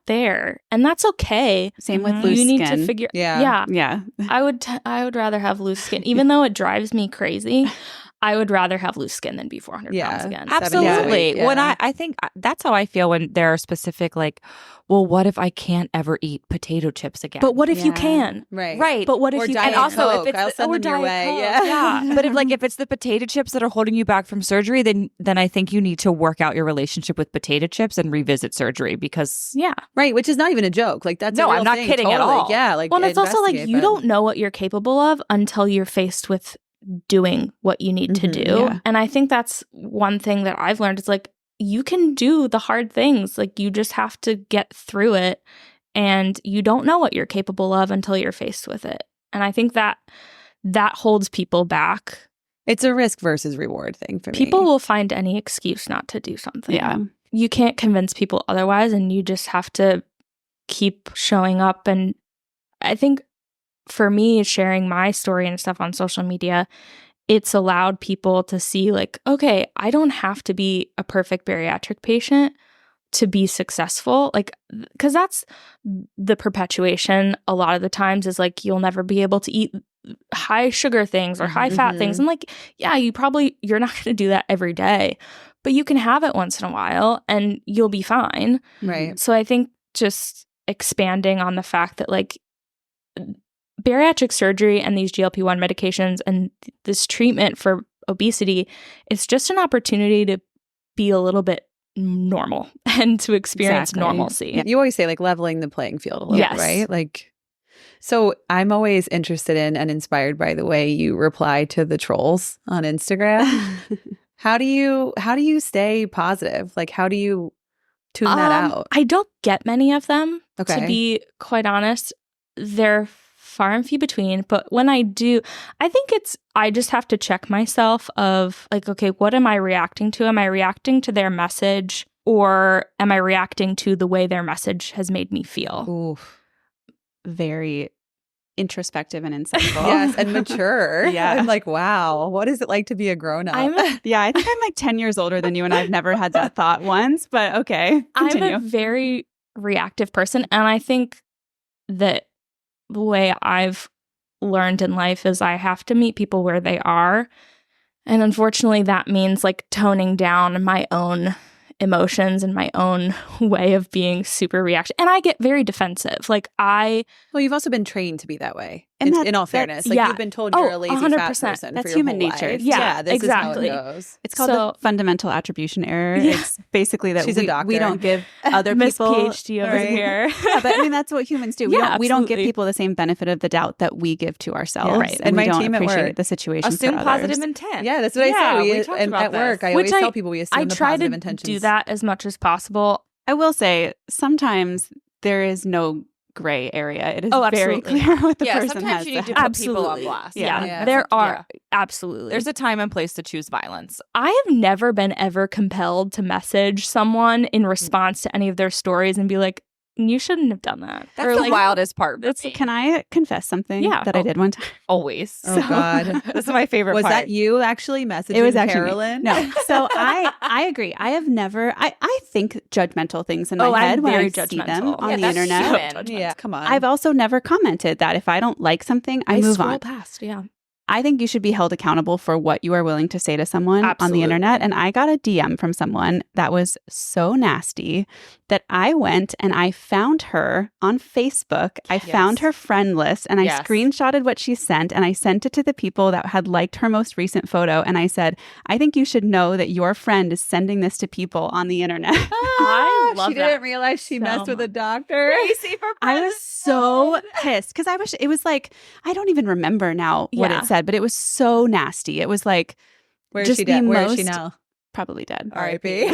Speaker 3: there. And that's okay.
Speaker 1: Same with loose
Speaker 3: You
Speaker 1: skin.
Speaker 3: need to figure
Speaker 1: Yeah.
Speaker 3: I would rather have loose skin. Even though it drives me crazy, I would rather have loose skin than be 400 pounds again.
Speaker 2: Absolutely.
Speaker 4: Yeah.
Speaker 2: When I think that's how I feel when there are specific like, well, what if I can't ever eat potato chips again?
Speaker 3: But what if you can?
Speaker 4: Right.
Speaker 3: But what if
Speaker 4: Or
Speaker 3: you
Speaker 4: Diet
Speaker 2: and also
Speaker 4: Coke.
Speaker 2: if it's
Speaker 4: I'll send
Speaker 3: or
Speaker 4: them your
Speaker 3: Diet
Speaker 4: way.
Speaker 3: Coke.
Speaker 4: Yeah.
Speaker 2: but if it's the potato chips that are holding you back from surgery, then I think you need to work out your relationship with potato chips and revisit surgery, because
Speaker 4: Right, which is not even a joke. Like, that's
Speaker 2: No,
Speaker 4: a real
Speaker 2: I'm not
Speaker 4: thing.
Speaker 2: kidding at
Speaker 4: Totally.
Speaker 2: all.
Speaker 4: Yeah, like,
Speaker 3: Well, and it's also like
Speaker 4: investigate,
Speaker 3: you
Speaker 4: but-
Speaker 3: don't know what you're capable of until you're faced with doing what you need to do.
Speaker 1: yeah.
Speaker 3: And I think that's one thing that I've learned is like, you can do the hard things. Like, you just have to get through it, and you don't know what you're capable of until you're faced with it. And I think that holds people back.
Speaker 4: It's a risk versus reward thing for me.
Speaker 3: People will find any excuse not to do something.
Speaker 1: Yeah.
Speaker 3: You can't convince people otherwise, and you just have to keep showing up. And I think for me, sharing my story and stuff on social media, it's allowed people to see like, okay, I don't have to be a perfect bariatric patient to be successful. Like, because that's the perpetuation a lot of the times is like, you'll never be able to eat high sugar things or high fat things. And like, yeah, you're not going to do that every day, but you can have it once in a while and you'll be fine.
Speaker 4: Right.
Speaker 3: So I think just expanding on the fact that like bariatric surgery and these GLP-1 medications and this treatment for obesity, it's just an opportunity to be a little bit normal and to experience normalcy.
Speaker 4: Yeah. You always say like leveling the playing field a little
Speaker 3: Yes.
Speaker 4: bit, right? Like, so I'm always interested in and inspired by the way you reply to the trolls on Instagram. How do you stay positive? Like, how do you tune that out?
Speaker 3: I don't get many of them,
Speaker 4: Okay.
Speaker 3: to be quite honest. They're far and few between. But when I do, I think I just have to check myself of like, okay, what am I reacting to? Am I reacting to their message, or am I reacting to the way their message has made me feel?
Speaker 4: Ooh.
Speaker 1: Very introspective and insightful.
Speaker 4: Yes, and mature.
Speaker 1: Yeah.
Speaker 4: I'm like, wow, what is it like to be a grown up?
Speaker 1: Yeah, I think I'm like 10 years older than you, and I've never had that thought once, but okay, continue.
Speaker 3: I'm a very reactive person, and I think that the way I've learned in life is I have to meet people where they are. And unfortunately, that means like toning down my own emotions and my own way of being super reactive. And I get very defensive. Like well,
Speaker 4: you've also been trained to be that way.
Speaker 1: And
Speaker 4: in all fairness, like you've been told you're a lazy
Speaker 3: 100%.
Speaker 4: fat person.
Speaker 1: That's
Speaker 4: for your
Speaker 1: human
Speaker 4: whole
Speaker 1: nature.
Speaker 4: life.
Speaker 3: Yeah,
Speaker 4: this
Speaker 3: exactly.
Speaker 4: is how it goes.
Speaker 1: It's called the fundamental attribution error.
Speaker 3: Yeah.
Speaker 1: It's basically that
Speaker 4: She's a doctor.
Speaker 1: we don't give other
Speaker 3: Miss
Speaker 1: people
Speaker 3: PhD over
Speaker 1: right?
Speaker 3: here.
Speaker 1: Yeah, but I mean that's what humans do.
Speaker 3: Yeah,
Speaker 1: we don't give
Speaker 3: absolutely.
Speaker 1: people the same benefit of the doubt that we give to ourselves.
Speaker 3: Yeah, right.
Speaker 4: And
Speaker 1: we
Speaker 4: my
Speaker 1: don't
Speaker 4: team at
Speaker 1: appreciate
Speaker 4: work
Speaker 1: the situation.
Speaker 2: Assume
Speaker 1: for
Speaker 2: positive
Speaker 1: others.
Speaker 2: intent.
Speaker 4: Yeah, that's what I
Speaker 2: Yeah,
Speaker 4: say.
Speaker 2: we talked about
Speaker 4: at work,
Speaker 2: this.
Speaker 4: I always tell people we assume
Speaker 3: I
Speaker 4: the
Speaker 3: try
Speaker 4: positive
Speaker 3: to
Speaker 4: intentions.
Speaker 3: do that as much as possible.
Speaker 1: I will say sometimes there is no gray area. It is
Speaker 3: Oh,
Speaker 1: very
Speaker 3: absolutely
Speaker 1: clear what the
Speaker 2: Yeah,
Speaker 1: person
Speaker 2: sometimes
Speaker 1: has
Speaker 2: you need to
Speaker 1: to
Speaker 2: put people on blast.
Speaker 3: Yeah,
Speaker 4: Yeah.
Speaker 3: there are. Absolutely.
Speaker 2: There's a time and place to choose violence.
Speaker 3: I have never been ever compelled to message someone in response to any of their stories and be like, you shouldn't have done that.
Speaker 2: That's
Speaker 3: Or
Speaker 2: the
Speaker 3: like,
Speaker 2: wildest part.
Speaker 1: Can I confess something that I did one time?
Speaker 2: Always.
Speaker 4: Oh, God.
Speaker 2: This is my favorite
Speaker 4: Was
Speaker 2: part.
Speaker 4: that you actually messaging
Speaker 1: It was actually
Speaker 4: Carolin?
Speaker 1: No. So I agree. I have never I think judgmental things in my
Speaker 3: I'm
Speaker 1: head when
Speaker 3: very
Speaker 1: I see them
Speaker 3: judgmental.
Speaker 1: on
Speaker 2: Yeah,
Speaker 1: the
Speaker 2: that's
Speaker 1: internet.
Speaker 2: human.
Speaker 4: Yeah, come on.
Speaker 1: I've also never commented that if I don't like something, I move
Speaker 3: scroll
Speaker 1: on.
Speaker 3: past. Yeah.
Speaker 1: I think you should be held accountable for what you are willing to say to someone on
Speaker 3: Absolutely.
Speaker 1: the internet. And I got a DM from someone that was so nasty that I went and I found her on Facebook. I found her friend list and I
Speaker 2: Yes.
Speaker 1: screenshotted what she sent and I sent it to the people that had liked her most recent photo. And I said, I think you should know that your friend is sending this to people on the internet.
Speaker 3: I love
Speaker 4: she
Speaker 3: that.
Speaker 4: didn't realize she
Speaker 3: so
Speaker 4: messed with a
Speaker 3: much.
Speaker 4: doctor.
Speaker 1: I was so pissed because it was like, I don't even remember now what
Speaker 3: Yeah.
Speaker 1: it said, but it was so nasty. It was like,
Speaker 4: Where is
Speaker 1: just
Speaker 4: she
Speaker 1: the
Speaker 4: dead? Where is she
Speaker 1: most-
Speaker 4: now?
Speaker 1: probably dead.
Speaker 4: R.I.P.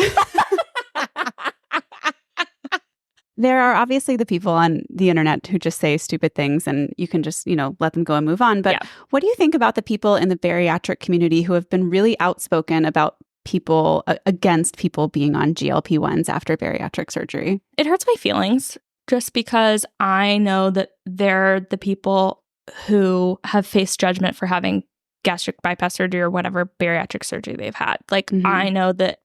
Speaker 1: There are obviously the people on the internet who just say stupid things and you can just, let them go and move on. But
Speaker 3: Yeah.
Speaker 1: what do you think about the people in the bariatric community who have been really outspoken about people against people being on GLP-1s after bariatric surgery?
Speaker 3: It hurts my feelings just because I know that they're the people who have faced judgment for having gastric bypass surgery or whatever bariatric surgery they've had. Like,
Speaker 1: Mhm.
Speaker 3: I know that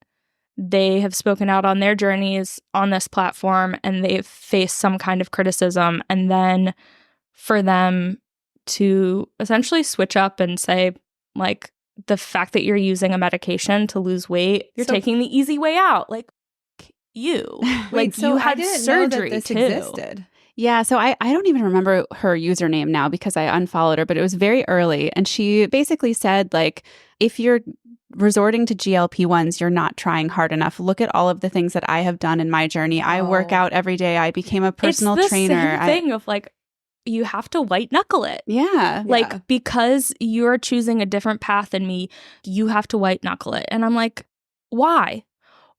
Speaker 3: they have spoken out on their journeys on this platform and they've faced some kind of criticism. And then for them to essentially switch up and say, like, the fact that you're using a medication to lose weight, you're
Speaker 4: So-
Speaker 3: taking the easy way out. Like, you.
Speaker 4: Wait,
Speaker 3: Like,
Speaker 4: so
Speaker 3: you
Speaker 4: I
Speaker 3: had
Speaker 4: didn't
Speaker 3: surgery
Speaker 4: know that this
Speaker 3: too.
Speaker 4: existed.
Speaker 1: Yeah, so I don't even remember her username now because I unfollowed her, but it was very early. And she basically said, like, if you're resorting to GLP-1s, you're not trying hard enough. Look at all of the things that I have done in my journey. I work out every day. I became a personal
Speaker 3: it's the
Speaker 1: trainer.
Speaker 3: Same thing of like, you have to white knuckle it.
Speaker 1: Yeah.
Speaker 3: Like, because you're choosing a different path than me, you have to white knuckle it. And I'm like, why?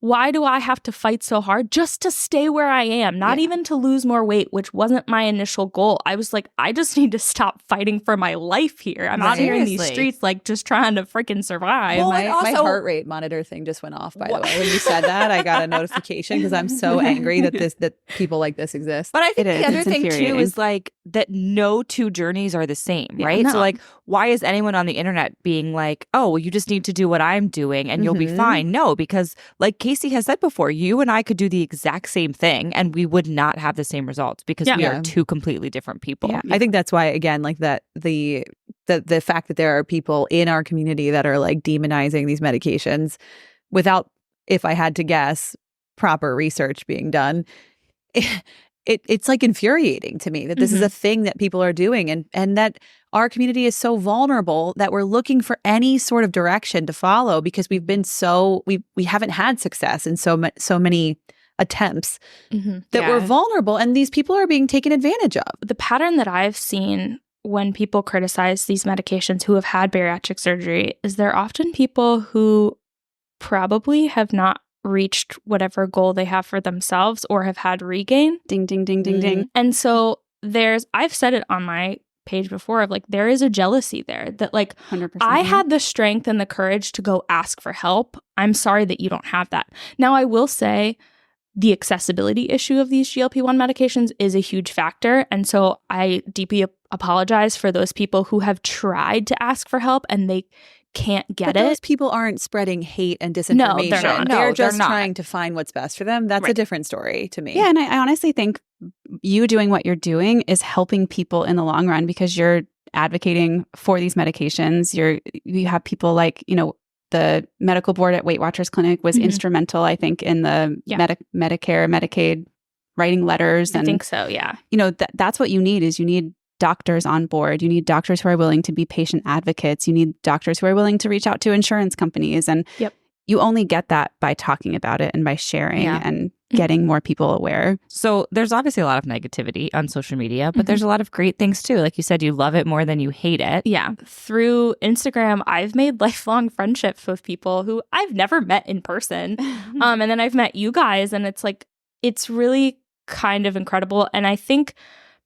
Speaker 3: Why do I have to fight so hard just to stay where I am? Not even to lose more weight, which wasn't my initial goal. I was like, I just need to stop fighting for my life here. I'm out here in these
Speaker 2: Seriously.
Speaker 3: streets, like, just trying to freaking survive.
Speaker 2: Well,
Speaker 4: My,
Speaker 2: and
Speaker 4: my
Speaker 2: also-
Speaker 4: heart rate monitor thing just went off, by the way. When you said that, I got a notification because I'm so angry that people like this exist.
Speaker 2: But I think
Speaker 1: It is.
Speaker 2: the other
Speaker 1: It's
Speaker 2: thing too
Speaker 1: infuriating.
Speaker 2: is like that no two journeys are the same,
Speaker 1: Yeah,
Speaker 2: right?
Speaker 3: no.
Speaker 2: So like, why is anyone on the internet being like, oh, well, you just need to do what I'm doing and you'll be
Speaker 4: Mhm.
Speaker 2: fine? No, because like Casey has said before, you and I could do the exact same thing and we would not have the same results because we
Speaker 4: Yeah.
Speaker 2: are two completely different people.
Speaker 4: Yeah, I think that's why, again, like that the fact that there are people in our community that are like demonizing these medications without, if I had to guess, proper research being done, it's like infuriating to me that this is a thing that people are doing, and that our community is so vulnerable that we're looking for any sort of direction to follow because we've been we haven't had success in so many attempts that we're vulnerable, and these people are being taken advantage of.
Speaker 3: The pattern that I've seen when people criticize these medications who have had bariatric surgery is they're often people who probably have not reached whatever goal they have for themselves or have had regain.
Speaker 1: Ding, ding, ding, ding, ding.
Speaker 3: And so I've said it on my page before of like, there is a jealousy there that like,
Speaker 1: 100%.
Speaker 3: I had the strength and the courage to go ask for help. I'm sorry that you don't have that. Now, I will say the accessibility issue of these GLP-1 medications is a huge factor. And so I deeply apologize for those people who have tried to ask for help and they can't get it.
Speaker 4: Those people aren't spreading hate and disinformation.
Speaker 3: No, they're not.
Speaker 4: They're
Speaker 2: No,
Speaker 4: just
Speaker 2: they're not.
Speaker 4: trying to find what's best for them. That's a different story to me.
Speaker 1: Yeah, and I honestly think you doing what you're doing is helping people in the long run because you're advocating for these medications. You have people like, the medical board at Weight Watchers Clinic was instrumental, I think, in the Medicare, Medicaid writing letters.
Speaker 3: I think so, yeah.
Speaker 1: That's what you need is you need doctors on board. You need doctors who are willing to be patient advocates. You need doctors who are willing to reach out to insurance companies. And you only get that by talking about it and by sharing and getting more people aware.
Speaker 2: So there's obviously a lot of negativity on social media, but there's a lot of great things too. Like you said, you love it more than you hate it.
Speaker 3: Yeah. Through Instagram, I've made lifelong friendships with people who I've never met in person. And then I've met you guys, and it's like, it's really kind of incredible. And I think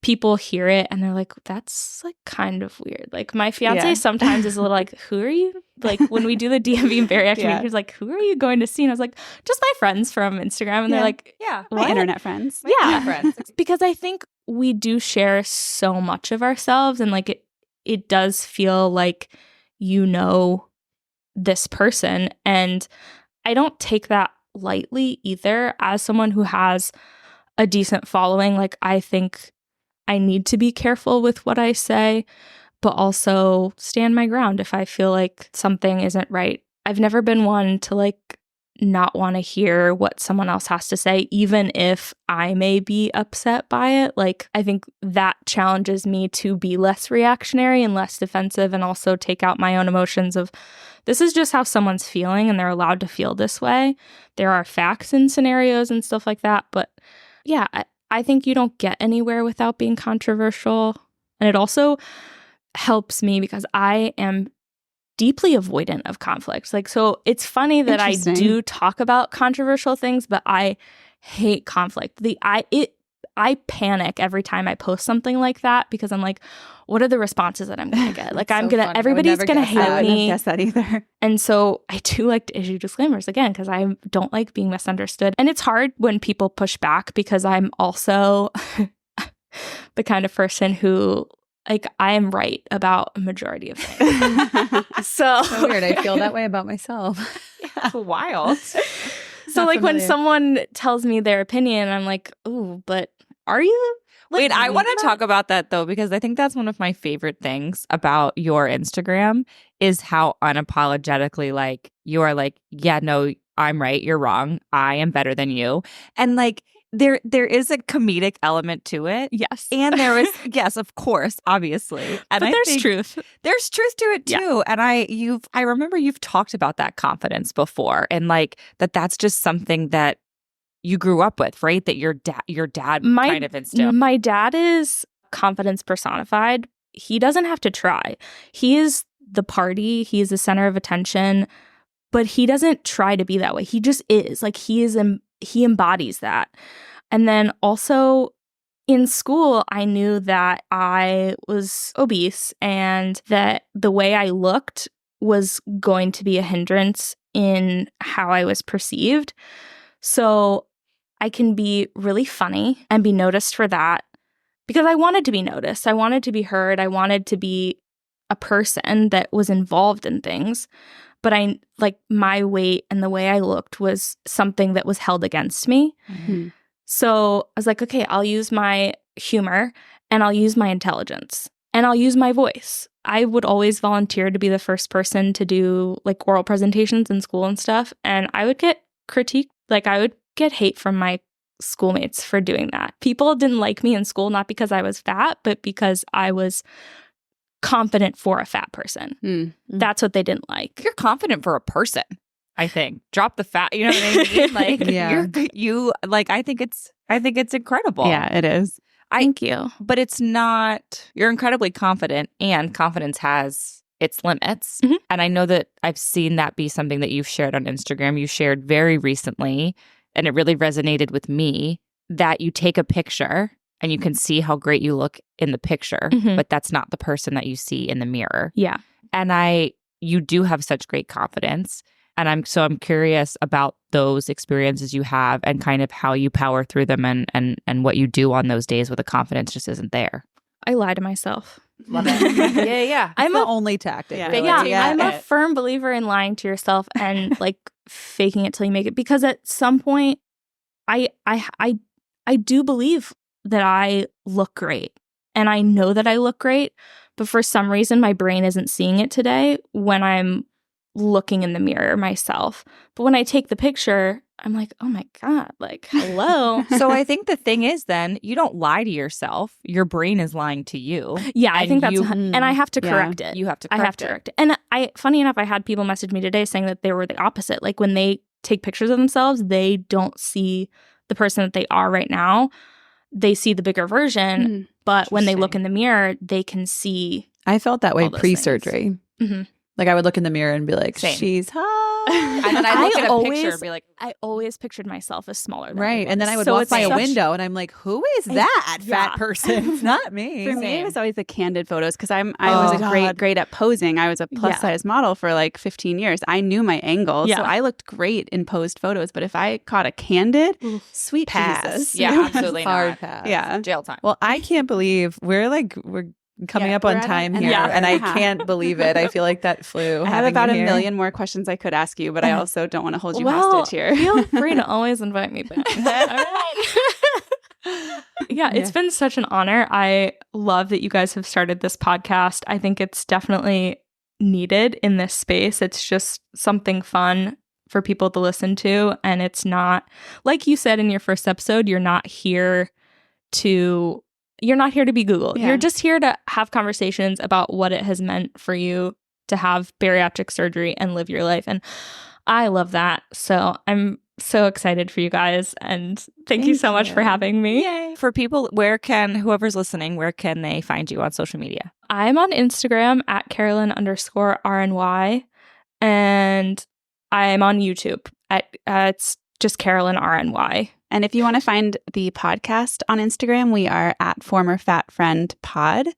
Speaker 3: people hear it and they're like, that's like kind of weird. Like my fiance sometimes is a little like, who are you? Like when we do the DMV and bariatric, he's like, who are you going to see? And I was like, just my friends from Instagram. And they're like,
Speaker 1: my internet friends.
Speaker 3: Friends. Because I think we do share so much of ourselves, and like it does feel like this person. And I don't take that lightly either. As someone who has a decent following, like I think I need to be careful with what I say, but also stand my ground if I feel like something isn't right. I've never been one to like not want to hear what someone else has to say, even if I may be upset by it. Like, I think that challenges me to be less reactionary and less defensive, and also take out my own emotions of, this is just how someone's feeling and they're allowed to feel this way. There are facts and scenarios and stuff like that. But yeah, I think you don't get anywhere without being controversial. And it also helps me because I am deeply avoidant of conflict. Like, so it's funny that I do talk about controversial things, but I hate conflict. I panic every time I post something like that because I'm like, what are the responses that I'm going to get? Like, everybody's going to hate me.
Speaker 1: I wouldn't guess that either.
Speaker 3: And so I do like to issue disclaimers again, because I don't like being misunderstood. And it's hard when people push back because I'm also the kind of person who, like, I am right about a majority of things. So
Speaker 4: weird. I feel that way about myself.
Speaker 2: That's wild.
Speaker 3: So like when someone tells me their opinion, I'm like, ooh, but are you?
Speaker 2: Wait, I want to talk about that though, because I think that's one of my favorite things about your Instagram is how unapologetically like you are like, yeah, no, I'm right, you're wrong, I am better than you. And like there is a comedic element to it.
Speaker 3: Yes.
Speaker 2: And there is, yes, of course, obviously. And
Speaker 3: but there's truth.
Speaker 2: There's truth to it too. Yeah. And I remember you've talked about that confidence before, and like that's just something that you grew up with, right? That your dad kind of instilled.
Speaker 3: My dad is confidence personified. He doesn't have to try. He is the party. He is the center of attention, but he doesn't try to be that way. He just is. Like he embodies that. And then also in school, I knew that I was obese and that the way I looked was going to be a hindrance in how I was perceived. So I can be really funny and be noticed for that because I wanted to be noticed. I wanted to be heard. I wanted to be a person that was involved in things. But I like my weight and the way I looked was something that was held against me. Mm-hmm. So I was like, okay, I'll use my humor and I'll use my intelligence and I'll use my voice. I would always volunteer to be the first person to do like oral presentations in school and stuff. And I would get critiqued. Like I would get hate from my schoolmates for doing that. People didn't like me in school, not because I was fat, but because I was confident for a fat person.
Speaker 1: Mm-hmm.
Speaker 3: That's what they didn't like.
Speaker 2: You're confident for a person, I think. Drop the fat, you know what I mean? Like,
Speaker 4: Yeah.
Speaker 2: I think it's incredible.
Speaker 1: Yeah, it is.
Speaker 3: Thank you.
Speaker 2: But it's not, you're incredibly confident, and confidence has its limits.
Speaker 3: Mhm.
Speaker 2: And I know that I've seen that be something that you've shared on Instagram. You shared very recently, and it really resonated with me, that you take a picture and you can see how great you look in the picture,
Speaker 3: Mhm.
Speaker 2: but that's not the person that you see in the mirror.
Speaker 3: Yeah.
Speaker 2: And you do have such great confidence. And I'm curious about those experiences you have and kind of how you power through them and what you do on those days where the confidence just isn't there.
Speaker 3: I lie to myself.
Speaker 2: Love it. Yeah.
Speaker 4: I'm the only tactic.
Speaker 1: Yeah.
Speaker 4: really.
Speaker 3: Yeah, I'm a
Speaker 2: it.
Speaker 3: firm believer in lying to yourself and like faking it till you make it, because at some point I do believe that I look great, and I know that I look great, but for some reason my brain isn't seeing it today when I'm looking in the mirror myself. But when I take the picture, I'm like, oh my God, like, hello.
Speaker 2: So I think the thing is, then, you don't lie to yourself. Your brain is lying to you.
Speaker 3: Yeah, I
Speaker 2: And
Speaker 3: think that's,
Speaker 2: you-
Speaker 3: and I have to
Speaker 1: Yeah.
Speaker 3: correct it.
Speaker 2: You have to
Speaker 3: I have to correct it. And funny enough, I had people message me today saying that they were the opposite. Like when they take pictures of themselves, they don't see the person that they are right now. They see the bigger version, but when they look in the mirror, they can see.
Speaker 4: I felt that way
Speaker 3: All those
Speaker 4: pre-surgery.
Speaker 3: Mhm.
Speaker 4: Like I would look in the mirror and be like,
Speaker 2: Same.
Speaker 4: she's hot.
Speaker 2: And then I look at a picture and be like,
Speaker 3: I always pictured myself as smaller than
Speaker 4: Right. And then I would
Speaker 3: So
Speaker 4: walk
Speaker 3: it's
Speaker 4: by a
Speaker 3: such-
Speaker 4: window and I'm like, who is that
Speaker 3: Yeah.
Speaker 4: fat person? It's not me.
Speaker 1: For me, it
Speaker 2: Same.
Speaker 1: was always the candid photos because I
Speaker 4: Oh,
Speaker 1: was
Speaker 4: God.
Speaker 1: great at posing. I was a plus
Speaker 3: Yeah.
Speaker 1: size model for like 15 years. I knew my angle,
Speaker 3: Yeah.
Speaker 1: so I looked great in posed photos. But if I caught a candid,
Speaker 3: Oof.
Speaker 1: sweet
Speaker 4: Pass.
Speaker 1: Jesus,
Speaker 2: yeah, absolutely
Speaker 4: Hard
Speaker 2: not.
Speaker 4: pass.
Speaker 1: yeah.
Speaker 2: Jail time.
Speaker 4: Well, I can't believe we're coming
Speaker 1: Yeah,
Speaker 4: up on
Speaker 1: we're at
Speaker 4: time
Speaker 1: an
Speaker 4: here,
Speaker 1: hour
Speaker 4: and
Speaker 1: and
Speaker 4: I
Speaker 1: a half.
Speaker 4: can't believe it. I feel like that flew.
Speaker 1: I have
Speaker 4: having
Speaker 1: about
Speaker 4: you
Speaker 1: a
Speaker 4: here.
Speaker 1: million more questions I could ask you, but I also don't want to hold you
Speaker 3: Well,
Speaker 1: hostage here.
Speaker 3: feel free to always invite me back. All right. Yeah, it's been such an honor. I love that you guys have started this podcast. I think it's definitely needed in this space. It's just something fun for people to listen to. And it's not, like you said in your first episode, you're not here to be Google.
Speaker 1: Yeah.
Speaker 3: You're just here to have conversations about what it has meant for you to have bariatric surgery and live your life. And I love that. So I'm so excited for you guys. And thank you so much for having me.
Speaker 2: Yay. For people, whoever's listening, where can they find you on social media?
Speaker 3: I'm on Instagram at Carolin_RNY. And I'm on YouTube it's just Carolin RNY.
Speaker 1: And if you want to find the podcast on Instagram, we are at Former Fat Friend Pod.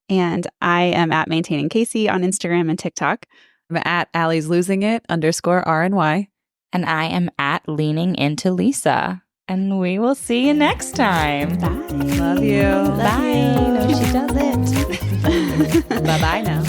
Speaker 1: And I am at Maintaining Casey on Instagram and TikTok.
Speaker 4: I'm at Allie's Losing It _RNY.
Speaker 2: And I am at Leaning Into Lisa. And we will see you next time.
Speaker 1: Bye.
Speaker 4: Love you.
Speaker 2: Bye. No, she doesn't.
Speaker 4: Bye-bye now.